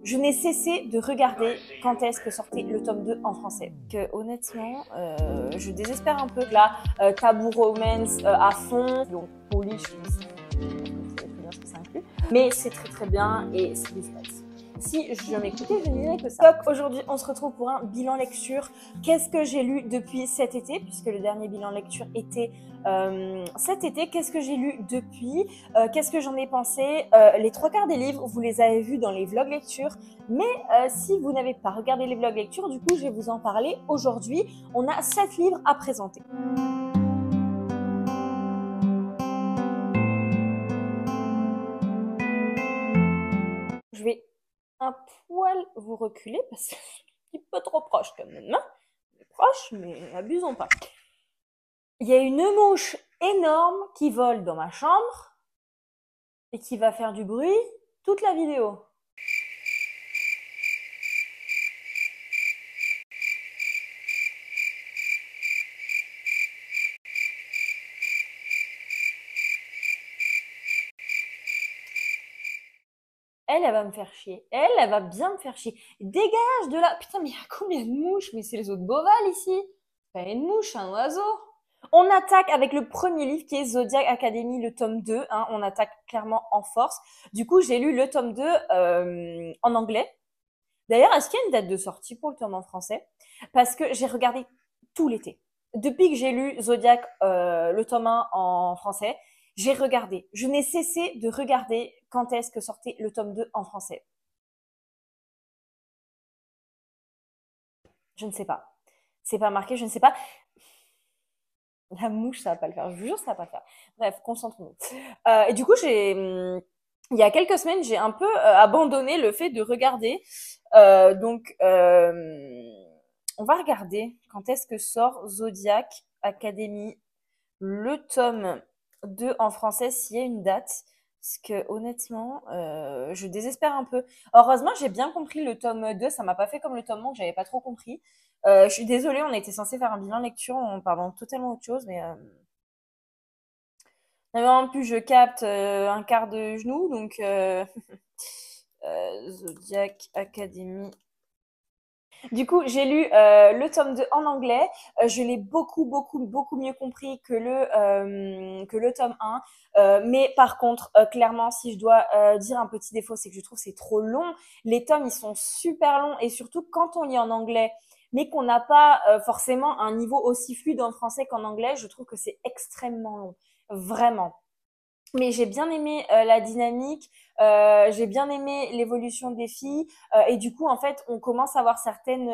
Je n'ai cessé de regarder quand est-ce que sortait le tome 2 en français. Que honnêtement, je désespère un peu. Là, Taboo Romance à fond. Donc, Polish, je sais très bien ce que ça inclut. Mais c'est très très bien et c'est des stress. Si je m'écoutais, je ne dirais que ça. Donc aujourd'hui, on se retrouve pour un bilan lecture. Qu'est-ce que j'ai lu depuis cet été, puisque le dernier bilan lecture était cet été. Qu'est-ce que j'ai lu depuis, qu'est-ce que j'en ai pensé. Les trois quarts des livres, vous les avez vus dans les vlogs lecture. Mais si vous n'avez pas regardé les vlogs lecture, du coup, je vais vous en parler aujourd'hui. On a 7 livres à présenter. Je vais un poil vous reculer parce que c'est un petit peu trop proche quand même. Hein, proche, mais abusons pas. Il y a une mouche énorme qui vole dans ma chambre et qui va faire du bruit toute la vidéo. Elle va me faire chier. Elle va bien me faire chier. Dégage de là. Putain, mais il y a combien de mouches? Mais c'est les autres bovales ici. C'est pas une mouche, un oiseau. On attaque avec le premier livre qui est Zodiac Academy, le tome 2. Hein, on attaque clairement en force. Du coup, j'ai lu le tome 2 en anglais. D'ailleurs, est-ce qu'il y a une date de sortie pour le tome en français? Parce que j'ai regardé tout l'été. Depuis que j'ai lu Zodiac, le tome 1 en français, j'ai regardé. Je n'ai cessé de regarder quand est-ce que sortait le tome 2 en français. Je ne sais pas. C'est pas marqué, je ne sais pas. La mouche, ça va pas le faire. Je vous jure, ça va pas le faire. Bref, concentrons-nous. Et du coup, il y a quelques semaines, j'ai un peu abandonné le fait de regarder. Donc, on va regarder quand est-ce que sort Zodiac Academy, le tome 2 en français, s'il y a une date. Parce que honnêtement, je désespère un peu. Heureusement, j'ai bien compris le tome 2, ça m'a pas fait comme le tome 1 que j'avais pas trop compris. Je suis désolée, on était censé faire un bilan lecture en parlant totalement autre chose, mais en plus je capte un quart de genou, donc Zodiac Academy. Du coup, j'ai lu le tome 2 en anglais. Je l'ai beaucoup mieux compris que le tome 1. Mais par contre, clairement, si je dois dire un petit défaut, c'est que je trouve que c'est trop long. Les tomes, ils sont super longs. Et surtout, quand on lit en anglais, mais qu'on n'a pas forcément un niveau aussi fluide en français qu'en anglais, je trouve que c'est extrêmement long. Vraiment. Mais j'ai bien aimé la dynamique, j'ai bien aimé l'évolution des filles et du coup en fait on commence à voir certaines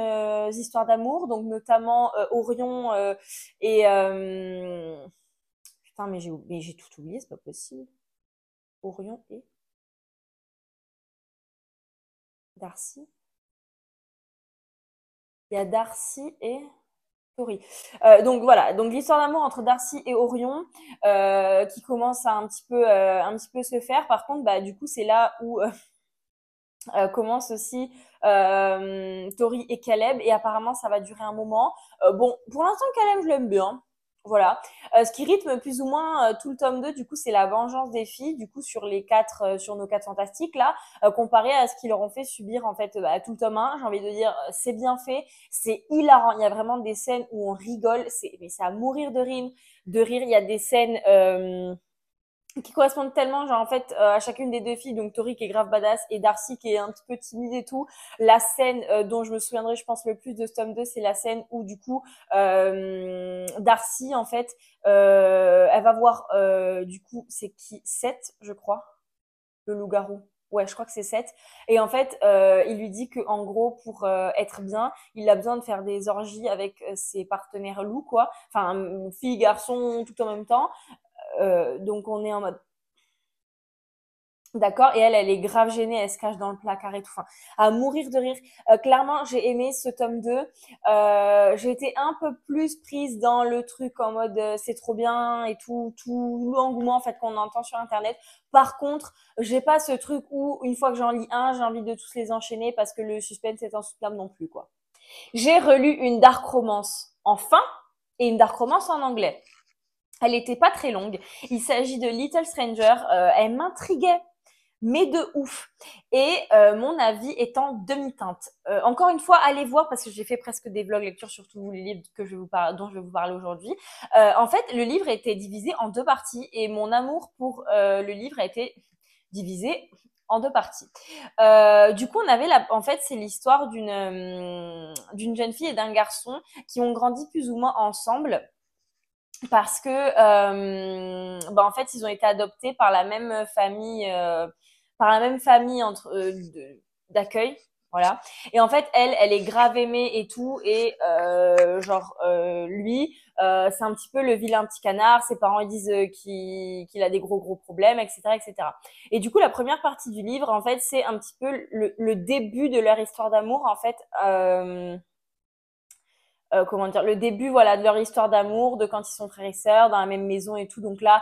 histoires d'amour, donc notamment Orion et putain mais j'ai tout oublié, c'est pas possible. Orion et Darcy. Il y a Darcy et Tori. Donc voilà, donc l'histoire d'amour entre Darcy et Orion qui commence à un petit peu se faire. Par contre, bah du coup c'est là où commence aussi Tori et Caleb et apparemment ça va durer un moment. Bon, pour l'instant Caleb je l'aime bien. Voilà. Ce qui rythme plus ou moins tout le tome 2, du coup, c'est la vengeance des filles, du coup, sur les quatre, sur nos quatre fantastiques, là, comparé à ce qu'ils leur ont fait subir, en fait, tout le tome 1. J'ai envie de dire, c'est bien fait, c'est hilarant. Il y a vraiment des scènes où on rigole, mais c'est à mourir de rire. Il y a des scènes, qui correspondent tellement, genre en fait à chacune des deux filles, donc Tori qui est grave badass et Darcy qui est un petit peu timide et tout. La scène dont je me souviendrai je pense le plus de ce tome 2, c'est la scène où du coup Darcy en fait elle va voir du coup c'est qui, Seth je crois, le loup-garou. Ouais, je crois que c'est Seth. Et en fait, il lui dit que en gros, pour être bien, il a besoin de faire des orgies avec ses partenaires loups, quoi. Enfin, fille, garçon, tout en même temps. Donc on est en mode d'accord, et elle est grave gênée, elle se cache dans le placard et tout, enfin, à mourir de rire. Clairement, j'ai aimé ce tome 2. J'ai été un peu plus prise dans le truc en mode c'est trop bien et tout l'engouement en fait qu'on entend sur internet. Par contre, j'ai pas ce truc où une fois que j'en lis un, j'ai envie de tous les enchaîner parce que le suspense est insoutenable non plus, quoi. J'ai relu une dark romance enfin et une dark romance en anglais. Elle était pas très longue. Il s'agit de Little Stranger. Elle m'intriguait. mais de ouf. Et mon avis est en demi-teinte. Encore une fois, allez voir parce que j'ai fait presque des vlogs lecture sur tous les livres que dont je vais vous parler aujourd'hui. En fait, le livre a été divisé en deux parties et mon amour pour le livre a été divisé en deux parties. Du coup, on avait en fait, c'est l'histoire d'une jeune fille et d'un garçon qui ont grandi plus ou moins ensemble parce que en fait ils ont été adoptés par la même famille d'accueil, voilà. Et en fait elle est grave aimée et tout et lui c'est un petit peu le vilain petit canard, ses parents ils disent qu'il a des gros problèmes, etc., etc. Et du coup la première partie du livre en fait c'est un petit peu le début de leur histoire d'amour en fait. Comment dire, le début, voilà, de leur histoire d'amour, de quand ils sont frères et sœurs dans la même maison et tout. Donc là,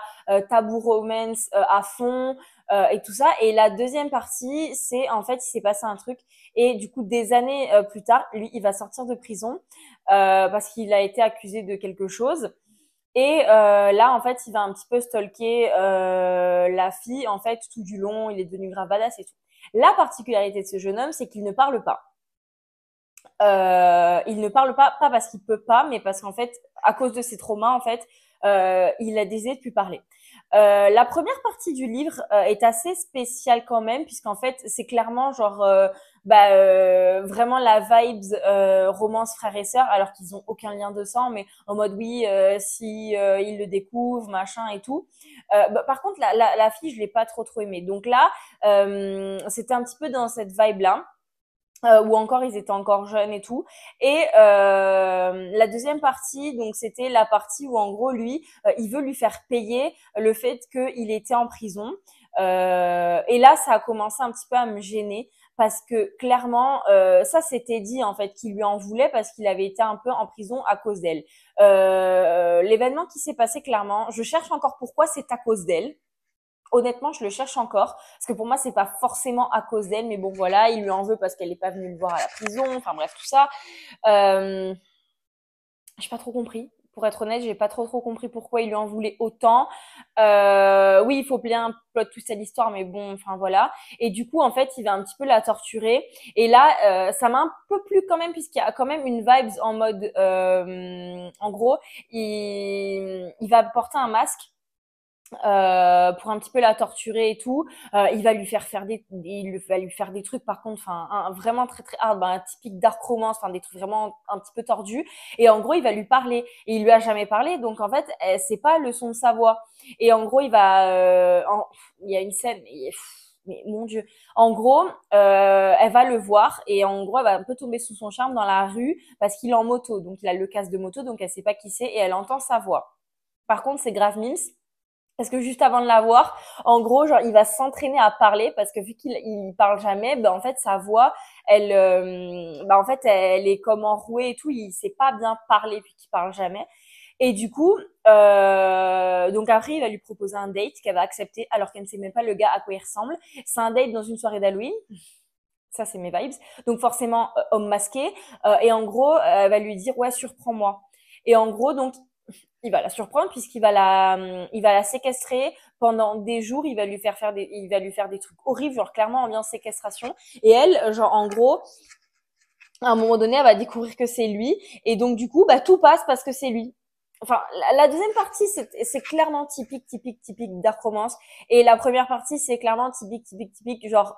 tabou romance à fond et tout ça. Et la deuxième partie, c'est en fait, il s'est passé un truc et du coup, des années plus tard, lui, il va sortir de prison parce qu'il a été accusé de quelque chose. Et là, en fait, il va un petit peu stalker la fille, en fait, tout du long. Il est devenu grave badass et tout. La particularité de ce jeune homme, c'est qu'il ne parle pas. Il ne parle pas parce qu'il peut pas, mais parce qu'en fait, à cause de ses traumas, en fait, il a décidé de plus parler. La première partie du livre est assez spéciale quand même, puisqu'en fait, c'est clairement genre vraiment la vibes romance frère et sœur, alors qu'ils ont aucun lien de sang, mais en mode oui, si il le découvre, machin et tout. Par contre, la fille, je l'ai pas trop aimée. Donc là, c'était un petit peu dans cette vibe là ou encore ils étaient encore jeunes et tout. Et la deuxième partie, donc c'était la partie où en gros lui, il veut lui faire payer le fait qu'il était en prison. Et là, ça a commencé un petit peu à me gêner parce que clairement, ça c'était dit en fait qu'il lui en voulait parce qu'il avait été un peu en prison à cause d'elle. L'événement qui s'est passé clairement, je cherche encore pourquoi c'est à cause d'elle. Honnêtement, je le cherche encore parce que pour moi, c'est pas forcément à cause d'elle, mais bon voilà, il lui en veut parce qu'elle n'est pas venue le voir à la prison. Enfin bref, tout ça. Euh, j'ai pas trop compris. Pour être honnête, j'ai pas trop compris pourquoi il lui en voulait autant. Oui, il faut bien un plot twist à l'histoire, mais bon, enfin voilà. Et du coup, en fait, il va un petit peu la torturer. Et là, ça m'a un peu plu quand même, puisqu'il y a quand même une vibes en mode, en gros, il va porter un masque pour un petit peu la torturer et tout. Il va lui faire des trucs par contre, enfin vraiment très hard, typique dark romance, enfin des trucs vraiment un petit peu tordus. Et en gros, il va lui parler et il lui a jamais parlé, donc en fait, c'est pas le son de sa voix. Et en gros, il y a une scène. Mais mon Dieu. En gros, elle va le voir et en gros, elle va un peu tomber sous son charme dans la rue parce qu'il est en moto. Donc, il a le casque de moto, donc elle sait pas qui c'est et elle entend sa voix. Par contre, c'est grave mimes parce que juste avant de l'avoir, en gros, genre, il va s'entraîner à parler parce que vu qu'il parle jamais, en fait, sa voix, en fait, elle est comme enrouée et tout. Il sait pas bien parler vu qu'il parle jamais. Et du coup, donc après, il va lui proposer un date qu'elle va accepter alors qu'elle ne sait même pas le gars à quoi il ressemble. C'est un date dans une soirée d'Halloween. Ça, c'est mes vibes. Donc forcément, homme masqué. Et en gros, elle va lui dire, ouais, surprends-moi. Et en gros, donc, il va la surprendre il va la séquestrer pendant des jours. Il va lui faire des trucs horribles, genre clairement en lien séquestration. Et elle, genre en gros, à un moment donné, elle va découvrir que c'est lui. Et donc du coup, tout passe parce que c'est lui. Enfin, la deuxième partie, c'est clairement typique dark romance. Et la première partie, c'est clairement typique, genre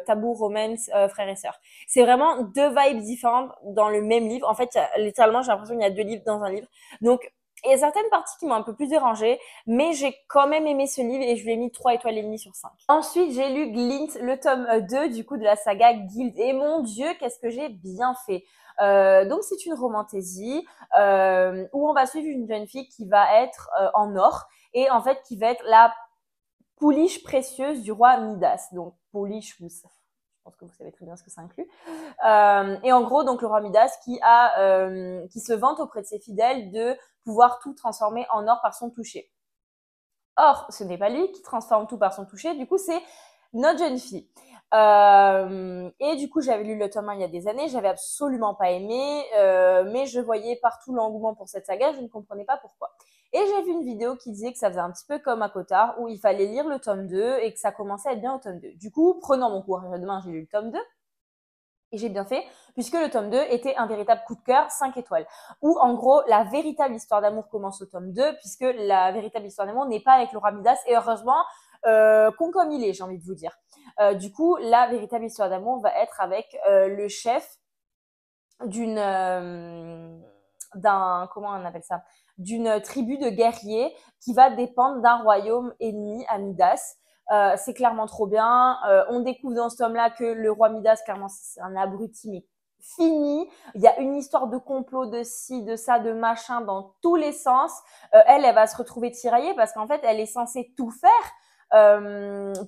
tabou romance, frère et sœur. C'est vraiment deux vibes différentes dans le même livre. En fait, littéralement, j'ai l'impression qu'il y a deux livres dans un livre. Donc, il y a certaines parties qui m'ont un peu plus dérangée, mais j'ai quand même aimé ce livre et je lui ai mis 3 étoiles et demie sur 5. Ensuite, j'ai lu Glint, le tome 2 du coup de la saga Guild. Et mon Dieu, qu'est-ce que j'ai bien fait. Donc c'est une romantaisie où on va suivre une jeune fille qui va être en or et en fait qui va être la pouliche précieuse du roi Midas. Donc pouliche, je pense que vous savez très bien ce que ça inclut. Et en gros, donc le roi Midas qui se vante auprès de ses fidèles de pouvoir tout transformer en or par son toucher. Or, ce n'est pas lui qui transforme tout par son toucher, du coup, c'est notre jeune fille. Et du coup, j'avais lu le tome 1 il y a des années, j'avais absolument pas aimé, mais je voyais partout l'engouement pour cette saga, je ne comprenais pas pourquoi. Et j'ai vu une vidéo qui disait que ça faisait un petit peu comme à Cotard, où il fallait lire le tome 2 et que ça commençait à être bien au tome 2. Du coup, prenant mon courage à deux mains, j'ai lu le tome 2. Et j'ai bien fait, puisque le tome 2 était un véritable coup de cœur, 5 étoiles. Où, en gros, la véritable histoire d'amour commence au tome 2, puisque la véritable histoire d'amour n'est pas avec Laura Midas, et heureusement, con comme il est, j'ai envie de vous dire. Du coup, la véritable histoire d'amour va être avec le chef comment on appelle ça, d'une tribu de guerriers qui va dépendre d'un royaume ennemi à Midas. C'est clairement trop bien. On découvre dans ce tome-là que le roi Midas, clairement, c'est un abruti, mais fini. Il y a une histoire de complot, de ci, de ça, de machin dans tous les sens. Elle va se retrouver tiraillée parce qu'en fait, elle est censée tout faire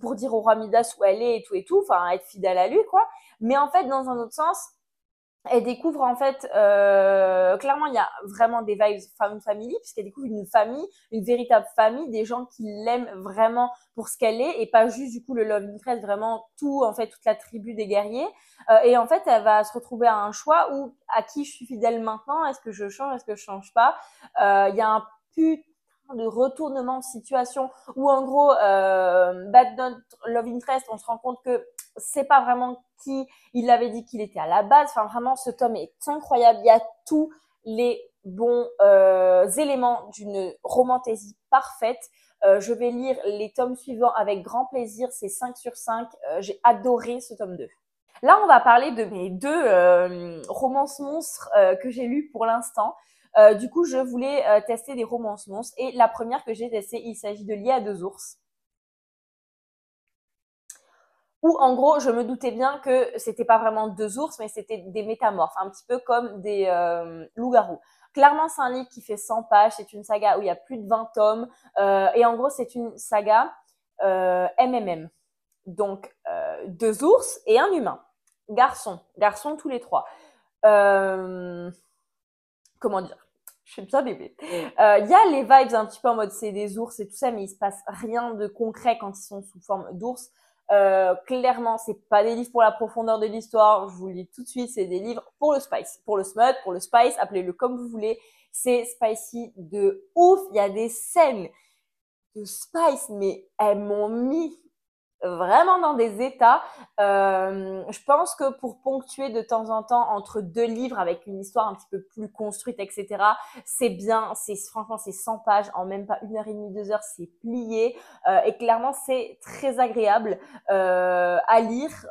pour dire au roi Midas où elle est et tout, enfin, être fidèle à lui, quoi. Mais en fait, dans un autre sens, elle découvre en fait, clairement, il y a vraiment des vibes femme family, puisqu'elle découvre une famille, une véritable famille, des gens qui l'aiment vraiment pour ce qu'elle est, et pas juste du coup le love interest, vraiment tout, en fait, toute la tribu des guerriers. Et en fait, elle va se retrouver à un choix où à qui je suis fidèle maintenant, est-ce que je change, est-ce que je change pas. Il y a un putain de retournement de situation où en gros, Bad Not Love Interest, on se rend compte que c'est pas vraiment qui il avait dit qu'il était à la base. Enfin, vraiment, ce tome est incroyable. Il y a tous les bons éléments d'une romantaisie parfaite. Je vais lire les tomes suivants avec grand plaisir. C'est 5 sur 5. J'ai adoré ce tome 2. Là, on va parler de mes deux romances monstres que j'ai lues pour l'instant. Du coup, je voulais tester des romances monstres. Et la première que j'ai testée, il s'agit de Lié à deux ours. Où en gros, je me doutais bien que c'était pas vraiment deux ours, mais c'était des métamorphes, un petit peu comme des loups-garous. Clairement, c'est un livre qui fait 100 pages, c'est une saga où il y a plus de 20 tomes, et en gros, c'est une saga MMM. Donc, deux ours et un humain. Garçons tous les trois. Euh, comment dire? Je suis bien bébé. Il y a les vibes un petit peu en mode c'est des ours et tout ça, mais il se passe rien de concret quand ils sont sous forme d'ours. Clairement, c'est pas des livres pour la profondeur de l'histoire. Je vous le dis tout de suite, c'est des livres pour le spice, pour le smut, pour le spice. Appelez-le comme vous voulez. C'est spicy de ouf. Il y a des scènes de spice, mais elles m'ont mis vraiment dans des états. Je pense que pour ponctuer de temps en temps entre deux livres avec une histoire un petit peu plus construite, etc., c'est bien. Franchement, c'est 100 pages en même pas 1 heure et demie, 2 heures, c'est plié. Et clairement, c'est très agréable à lire.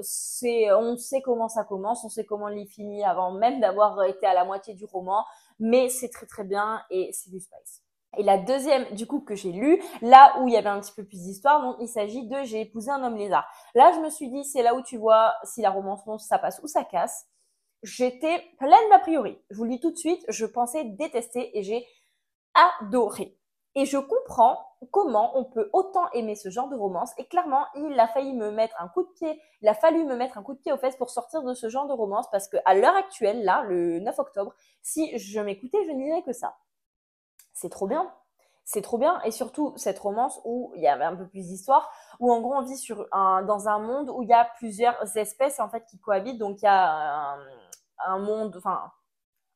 On sait comment ça commence, on sait comment il finit avant même d'avoir été à la moitié du roman, mais c'est très très bien et c'est du spice. Et la deuxième, du coup, que j'ai lue, là où il y avait un petit peu plus d'histoire, donc il s'agit de J'ai épousé un homme lézard. Là, je me suis dit, c'est là où tu vois si la romance monstre, ça passe ou ça casse. J'étais pleine d'a priori. Je vous le dis tout de suite, je pensais détester et j'ai adoré. Et je comprends comment on peut autant aimer ce genre de romance. Et clairement, il a fallu me mettre un coup de pied aux fesses pour sortir de ce genre de romance parce que à l'heure actuelle, là, le 9 octobre, si je m'écoutais, je ne dirais que ça. C'est trop bien. C'est trop bien. Et surtout, cette romance où il y avait un peu plus d'histoire, où en gros, on vit dans un monde où il y a plusieurs espèces, en fait, qui cohabitent. Donc, il y a un monde, enfin,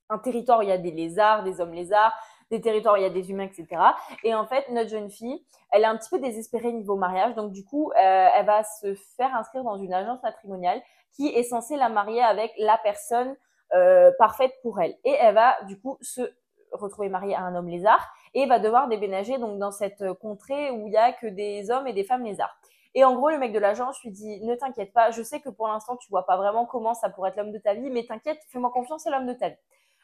un territoire où il y a des lézards, des hommes lézards, des territoires où il y a des humains, etc. Et en fait, notre jeune fille, elle est un petit peu désespérée niveau mariage. Donc, du coup, elle va se faire inscrire dans une agence matrimoniale qui est censée la marier avec la personne parfaite pour elle. Et elle va, du coup, se retrouver mariée à un homme lézard et va devoir déménager donc dans cette contrée où il y a que des hommes et des femmes lézards. Et en gros, le mec de l'agence lui dit, ne t'inquiète pas, je sais que pour l'instant, tu vois pas vraiment comment ça pourrait être l'homme de ta vie, mais t'inquiète, fais-moi confiance, c'est l'homme de ta vie.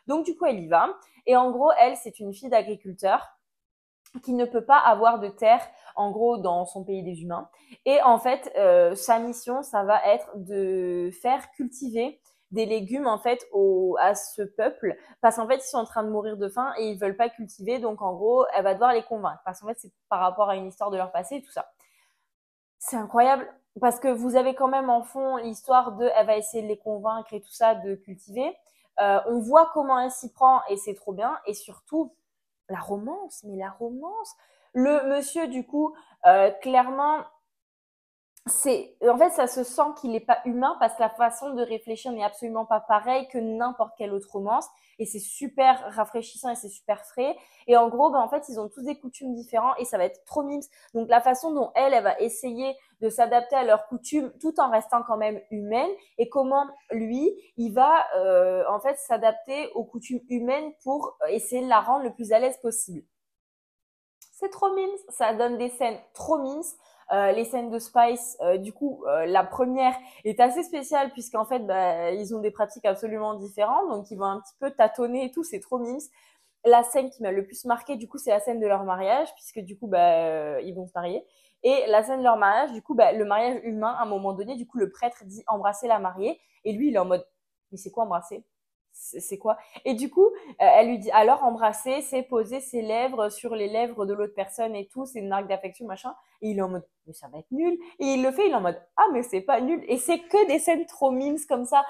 Donc, du coup, elle y va. Et en gros, elle, c'est une fille d'agriculteur qui ne peut pas avoir de terre, en gros, dans son pays des humains. Et en fait, sa mission, ça va être de faire cultiver des légumes en fait à ce peuple parce qu'en fait ils sont en train de mourir de faim et ils veulent pas cultiver, donc en gros elle va devoir les convaincre parce qu'en fait c'est par rapport à une histoire de leur passé et tout ça. C'est incroyable parce que vous avez quand même en fond l'histoire de elle va essayer de les convaincre et tout ça de cultiver. On voit comment elle s'y prend et c'est trop bien. Et surtout la romance, mais la romance. Le monsieur du coup clairement en fait, ça se sent qu'il n'est pas humain parce que la façon de réfléchir n'est absolument pas pareille que n'importe quelle autre romance. Et c'est super rafraîchissant et c'est super frais. Et en gros, en fait, ils ont tous des coutumes différents et ça va être trop mimes. Donc, la façon dont elle va essayer de s'adapter à leurs coutumes tout en restant quand même humaine et comment lui, il va en fait s'adapter aux coutumes humaines pour essayer de la rendre le plus à l'aise possible. C'est trop mimes, ça donne des scènes trop mimes. Les scènes de Spice, du coup, la première est assez spéciale puisqu'en fait, ils ont des pratiques absolument différentes, donc ils vont un petit peu tâtonner et tout, c'est trop mimes. La scène qui m'a le plus marqué, du coup, c'est la scène de leur mariage, puisque du coup, ils vont se marier. Et la scène de leur mariage, du coup, le mariage humain, à un moment donné, du coup, le prêtre dit embrasser la mariée, et lui, il est en mode, mais c'est quoi embrasser? C'est quoi? Et du coup, elle lui dit alors embrasser, c'est poser ses lèvres sur les lèvres de l'autre personne et tout, c'est une marque d'affection, machin. Et il est en mode mais ça va être nul. Et il le fait, il est en mode ah mais c'est pas nul. Et c'est que des scènes trop mimes comme ça.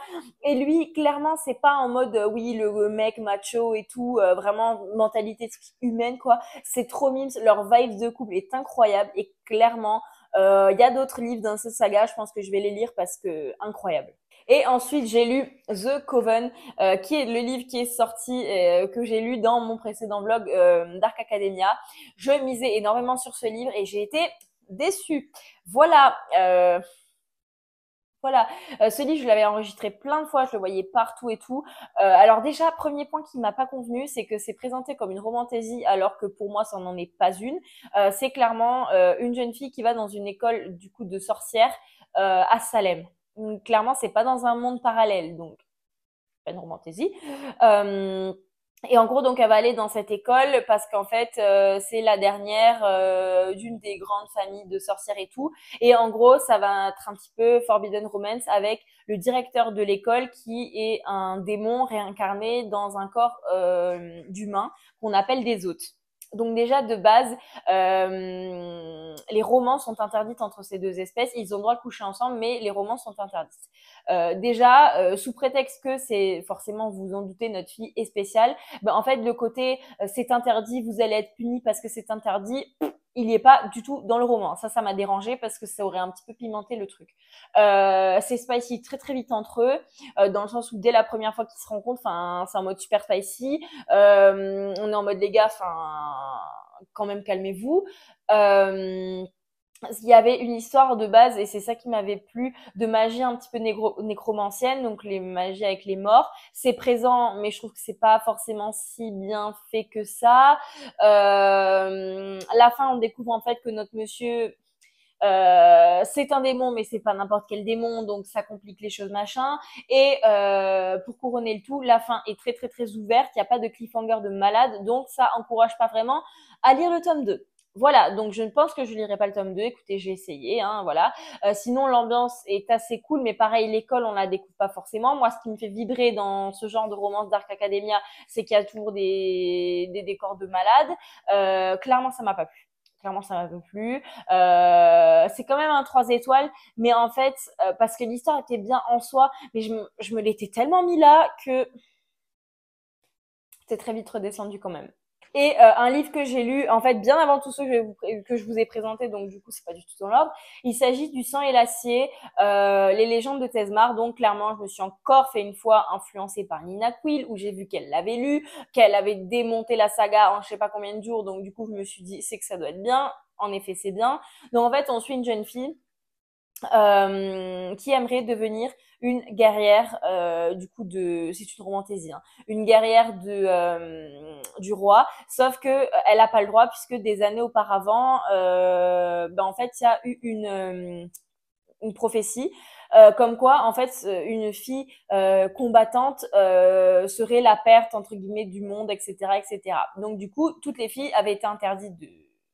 Et lui, clairement, c'est pas en mode oui le mec macho et tout, vraiment mentalité humaine quoi. C'est trop mimes. Leur vibe de couple est incroyable et clairement, il y a d'autres livres dans cette saga. Je pense que je vais les lire parce que incroyable. Et ensuite, j'ai lu The Coven, qui est le livre qui est sorti, que j'ai lu dans mon précédent blog Dark Academia. Je misais énormément sur ce livre et j'ai été déçue. Voilà. Voilà, ce livre, je l'avais enregistré plein de fois, je le voyais partout et tout. Alors déjà, premier point qui m'a pas convenu, c'est que c'est présenté comme une romantaisie, alors que pour moi, ça n'en est pas une. C'est clairement une jeune fille qui va dans une école du coup de sorcières à Salem. Donc, clairement, c'est pas dans un monde parallèle, donc pas une romantaisie. Euh, et en gros, donc, elle va aller dans cette école parce qu'en fait, c'est la dernière d'une des grandes familles de sorcières et tout. Et en gros, ça va être un petit peu Forbidden Romance avec le directeur de l'école qui est un démon réincarné dans un corps d'humain qu'on appelle des hôtes. Donc déjà de base, les romans sont interdites entre ces deux espèces. Ils ont le droit de coucher ensemble, mais les romans sont interdites. Déjà, sous prétexte que c'est forcément, vous vous en doutez, notre fille est spéciale, en fait, le côté c'est interdit, vous allez être puni parce que c'est interdit, il n'y est pas du tout dans le roman. Ça m'a dérangé parce que ça aurait un petit peu pimenté le truc. C'est spicy très très vite entre eux, dans le sens où dès la première fois qu'ils se rencontrent, c'est en mode super spicy. On est en mode les gars, quand même calmez-vous. Il y avait une histoire de base et c'est ça qui m'avait plu de magie un petit peu nécromancienne, donc les magies avec les morts. C'est présent, mais je trouve que c'est pas forcément si bien fait que ça. La fin, on découvre en fait que notre monsieur c'est un démon, mais c'est pas n'importe quel démon, donc ça complique les choses, machin. Et pour couronner le tout, la fin est très très très ouverte, il n'y a pas de cliffhanger de malade, donc ça encourage pas vraiment à lire le tome 2. Voilà, donc je ne pense que je lirai pas le tome 2. Écoutez, j'ai essayé, hein, voilà. Sinon, l'ambiance est assez cool, mais pareil, l'école, on la découvre pas forcément. Moi, ce qui me fait vibrer dans ce genre de romance Dark Academia, c'est qu'il y a toujours des décors de malades. Clairement, ça m'a pas plu. Clairement, ça m'a pas plu. C'est quand même un 3 étoiles, mais en fait, parce que l'histoire était bien en soi, mais je me l'étais tellement mis là que c'est très vite redescendu quand même. Et un livre que j'ai lu, en fait, bien avant tout ceux que je vous ai présenté, donc du coup, c'est pas du tout dans l'ordre. Il s'agit du Sang et l'acier, les légendes de Tesmar. Donc clairement, je me suis encore fait une fois influencée par Nina Quill, où j'ai vu qu'elle l'avait lu, qu'elle avait démonté la saga en je sais pas combien de jours. Donc du coup, je me suis dit, c'est que ça doit être bien. En effet, c'est bien. Donc en fait, on suit une jeune fille qui aimerait devenir une guerrière du coup c'est une romantaisie, hein, une guerrière du roi, sauf que elle a pas le droit puisque des années auparavant en fait il y a eu une prophétie comme quoi en fait une fille combattante serait la perte entre guillemets du monde, etc., etc. Donc du coup toutes les filles avaient été interdites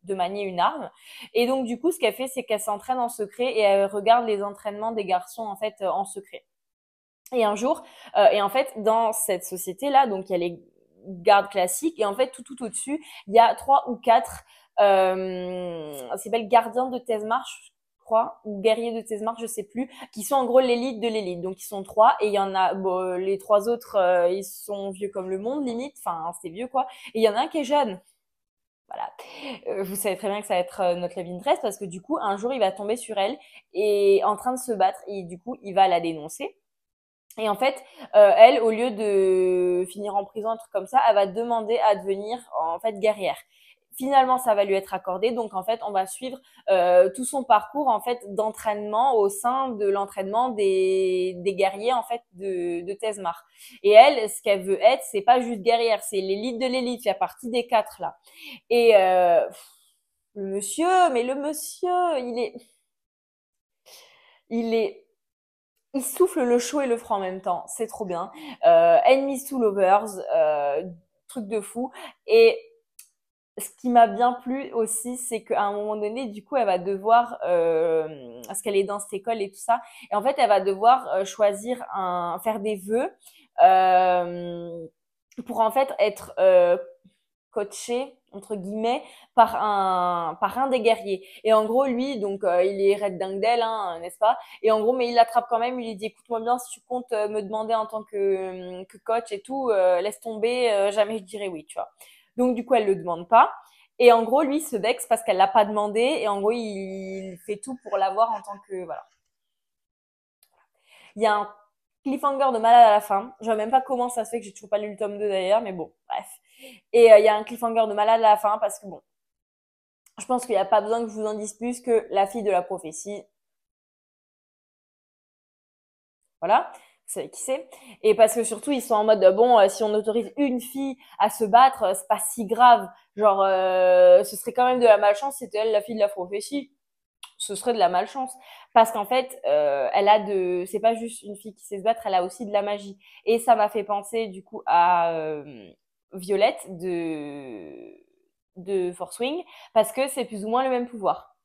de manier une arme. Et donc, du coup, ce qu'elle fait, c'est qu'elle s'entraîne en secret et elle regarde les entraînements des garçons, en fait, en secret. Et un jour, et en fait, dans cette société-là, donc, il y a les gardes classiques et en fait, tout au-dessus, il y a 3 ou 4 ça s'appelle gardiens de Tesmar, je crois, ou guerriers de Tesmar, je sais plus, qui sont en gros l'élite de l'élite. Donc, ils sont 3 et il y en a, les 3 autres, ils sont vieux comme le monde, limite. Enfin, c'est vieux, quoi. Et il y en a un qui est jeune. voilà. Vous savez très bien que ça va être notre love interest parce que du coup, un jour, il va tomber sur elle et en train de se battre et du coup, il va la dénoncer. Et en fait, elle, au lieu de finir en prison, un truc comme ça, elle va demander à devenir en fait guerrière. Finalement, ça va lui être accordé. Donc, en fait, on va suivre tout son parcours en fait d'entraînement au sein de l'entraînement des guerriers en fait de Tezmar. Et elle, ce qu'elle veut être, c'est pas juste guerrière, c'est l'élite de l'élite, faire partie des 4 là. Et le monsieur, il est il souffle le chaud et le froid en même temps. C'est trop bien. Enemies to lovers, truc de fou. Et ce qui m'a bien plu aussi, c'est qu'à un moment donné, du coup, elle va devoir, parce qu'elle est dans cette école et tout ça, et en fait, elle va devoir choisir faire des vœux euh, pour en fait être coachée entre guillemets par un des guerriers. Et en gros, lui, donc il est red dingue d'elle, hein, n'est-ce pas? Et en gros, mais il l'attrape quand même. Il lui dit, écoute-moi bien, si tu comptes me demander en tant que coach et tout, laisse tomber, jamais je dirai oui, tu vois. Donc du coup, elle le demande pas. Et en gros, lui il se vexe parce qu'elle l'a pas demandé. Et en gros, il fait tout pour l'avoir en tant que voilà. Il y a un cliffhanger de malade à la fin. Je vois même pas comment ça se fait que j'ai toujours pas lu le tome 2 d'ailleurs, mais bon, bref. Et il y a un cliffhanger de malade à la fin parce que bon, je pense qu'il n'y a pas besoin que je vous en dise plus que la fille de la prophétie. Voilà, vous savez qui c'est. Et parce que surtout, ils sont en mode, bon, si on autorise une fille à se battre, c'est pas si grave. Genre, ce serait quand même de la malchance, c'était elle la fille de la prophétie. Ce serait de la malchance. Parce qu'en fait, c'est pas juste une fille qui sait se battre, elle a aussi de la magie. Et ça m'a fait penser, du coup, à Violette de Force Wing, parce que c'est plus ou moins le même pouvoir.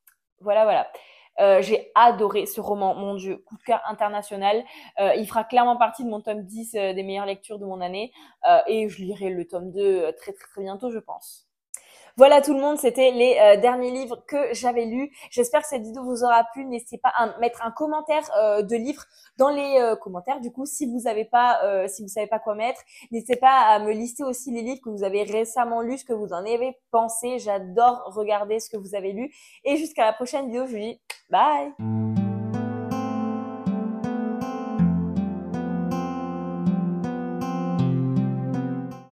Voilà, voilà. J'ai adoré ce roman, mon Dieu, coup de cœur international. Il fera clairement partie de mon tome 10 des meilleures lectures de mon année. Et je lirai le tome 2 très très très bientôt, je pense. Voilà tout le monde, c'était les derniers livres que j'avais lus. J'espère que cette vidéo vous aura plu. N'hésitez pas à mettre un commentaire de livre dans les commentaires. Du coup, si vous savez pas quoi mettre, n'hésitez pas à me lister aussi les livres que vous avez récemment lus, ce que vous en avez pensé. J'adore regarder ce que vous avez lu. Et jusqu'à la prochaine vidéo, je vous dis bye.